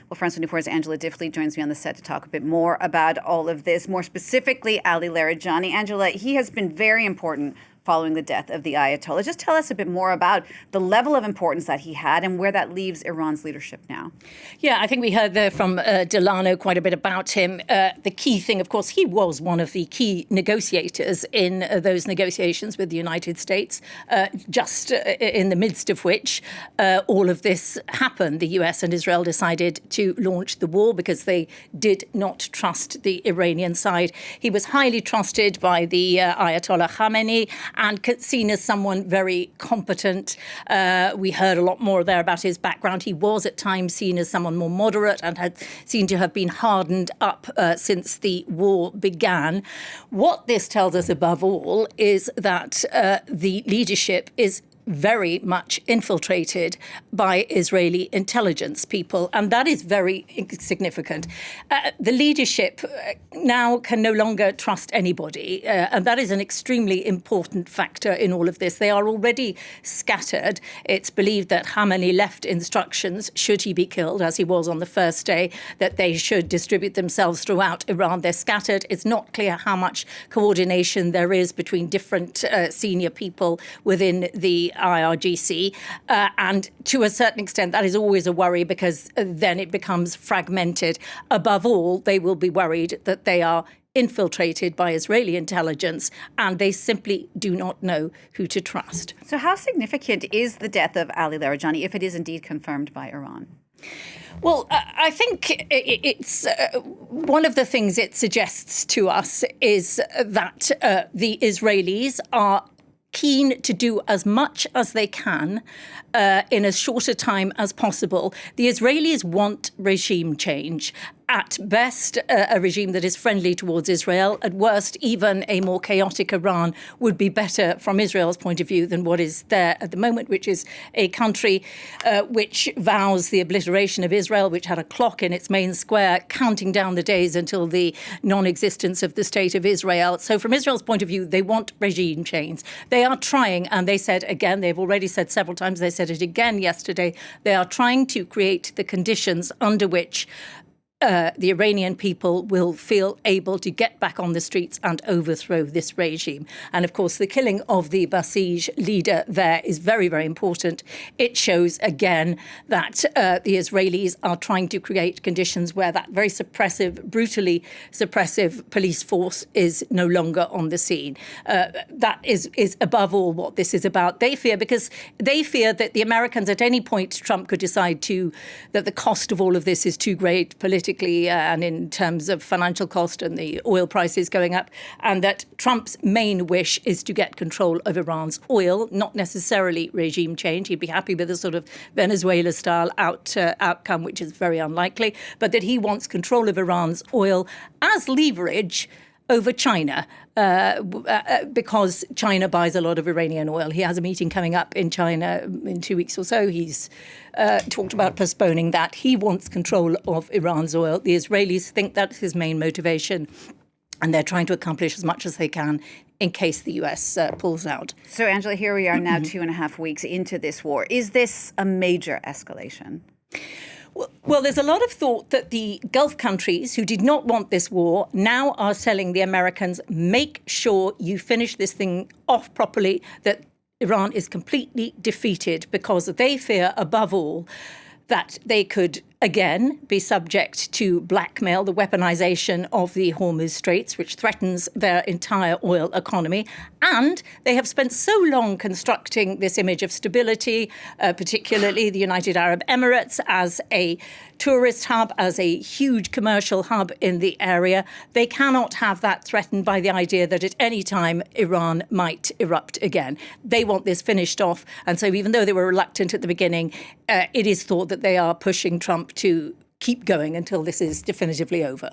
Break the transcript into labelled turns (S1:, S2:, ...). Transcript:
S1: Well, France 24's Angela Diffley joins me on the set to talk a bit more about all of this, more specifically Ali Larijani. Angela, he has been very important following the death of the Ayatollah. Just tell us a bit more about the level of importance that he had and where that leaves Iran's leadership now.
S2: Yeah, I think we heard there from Delano quite a bit about him. The key thing, of course, he was one of the key negotiators in those negotiations with the United States, just in the midst of which all of this happened. The US and Israel decided to launch the war because they did not trust the Iranian side. He was highly trusted by the Ayatollah Khamenei and seen as someone very competent. We heard a lot more there about his background. He was at times seen as someone more moderate and had seemed to have been hardened up since the war began. What this tells us above all is that the leadership is very much infiltrated by Israeli intelligence people, and that is very significant. The leadership now can no longer trust anybody, and that is an extremely important factor in all of this. They are already scattered. It's believed that Khamenei left instructions, should he be killed, as he was on the first day, that they should distribute themselves throughout Iran. They're scattered. It's not clear how much coordination there is between different senior people within the IRGC, and to a certain extent that is always a worry because then it becomes fragmented. Above all, they will be worried that they are infiltrated by Israeli intelligence and they simply do not know who to trust.
S1: So how significant is the death of Ali Larijani if it is indeed confirmed by Iran?
S2: Well, I think it's one of the things it suggests to us is that the Israelis are keen to do as much as they can in as short a time as possible. The Israelis want regime change. At best, a regime that is friendly towards Israel. At worst, even a more chaotic Iran would be better from Israel's point of view than what is there at the moment, which is a country which vows the obliteration of Israel, which had a clock in its main square counting down the days until the non-existence of the state of Israel. So from Israel's point of view, they want regime change. They are trying, and they said again, they've already said several times, they said it again yesterday, they are trying to create the conditions under which the Iranian people will feel able to get back on the streets and overthrow this regime. And of course, the killing of the Basij leader there is very, very important. It shows again that the Israelis are trying to create conditions where that very suppressive, brutally suppressive police force is no longer on the scene. That is above all what this is about. They fear because they fear that the Americans at any point Trump could decide that the cost of all of this is too great politically and in terms of financial cost and the oil prices going up, and that Trump's main wish is to get control of Iran's oil, not necessarily regime change. He'd be happy with a sort of Venezuela-style outcome, which is very unlikely, but that he wants control of Iran's oil as leverage over China, because China buys a lot of Iranian oil. He has a meeting coming up in China in 2 weeks or so. He's talked about postponing that. He wants control of Iran's oil. The Israelis think that's his main motivation, and they're trying to accomplish as much as they can in case the US pulls out.
S1: So, Angela, here we are now 2.5 weeks into this war. Is this a major escalation?
S2: Well, there's a lot of thought that the Gulf countries who did not want this war now are telling the Americans, make sure you finish this thing off properly, that Iran is completely defeated, because they fear above all that they could again be subject to blackmail, the weaponization of the Hormuz Straits, which threatens their entire oil economy. And they have spent so long constructing this image of stability, particularly the United Arab Emirates as a tourist hub, as a huge commercial hub in the area. They cannot have that threatened by the idea that at any time Iran might erupt again. They want this finished off. And so even though they were reluctant at the beginning, it is thought that they are pushing Trump to keep going until this is definitively over.